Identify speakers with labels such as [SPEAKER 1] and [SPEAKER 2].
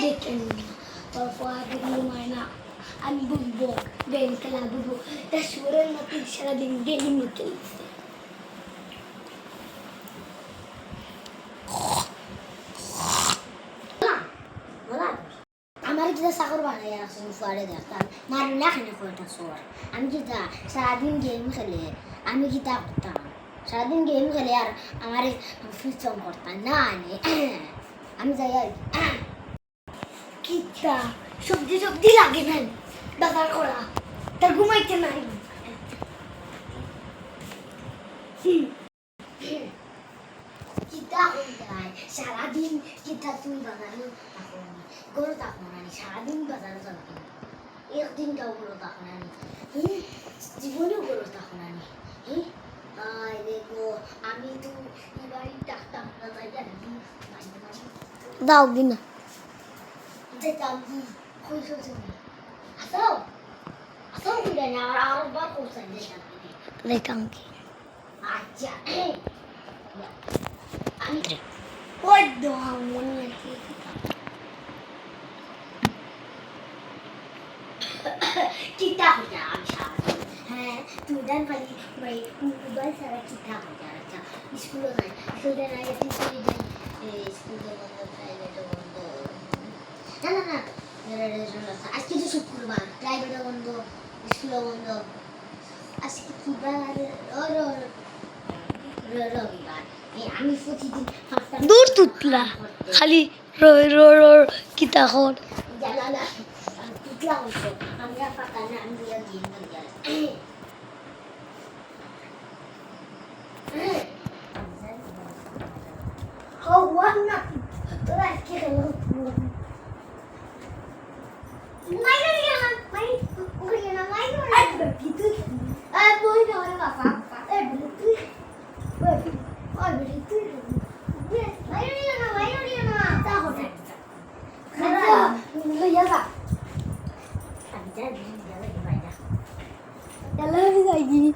[SPEAKER 1] দেখেন তারপর হয় না আমি বুঝবো গেম খেলা বুঝবো তা সুরের মতো সারাদিন গেম খেলছে আমার যেটা চাকর বানাই আসুন ফুয়ারে দেখতাম মারু না খানে কয়টা চোর আমি যেটা সারাদিন গেম খেলে আমি কিতা করতাম সারাদিন গেম খেলে আর আমার ফিচম করতাম না আমি যাই আর কিতা সবজি সবজি লাগে না বাজার করা তা ঘুমাইতে নাই কিতা যায় সারাদিন কিতা তুই বাজারে গরু থাকবো না সারাদিন বাজারে যাবো একদিন তাও গরু থাকবো না জীবনেও গরু থাকবো না দেখো আমি তো এবারই ডাক্তার না যাই দাও কিনা যেতাম কি কইছো তুমি আসো আসো কিনা না আর বার কোথায় যেতাম কি আচ্ছা আমি ওই দাও মনে আছে কিতা হইতা আমি সারা হ্যাঁ তুই ডান খালি ভাই মোবাইল সারা কিতা হইতা আচ্ছা স্কুলে যাই স্কুলে না গেছি স্কুলে যাই স্কুলে বন্ধ প্রাইভেটে বন্ধ না না না আজকে তো শুক্রবার প্রাইভেটে বন্ধ স্কুলে বন্ধ আজকে কি বার রবিবার আমি প্রতিদিন দূর তুতলা খালি রই রই কিতা হল জানা তুতলা হইতো আমরা পাতা না আমি দিয়া দিন না তোরা আজকে খেলো I love you.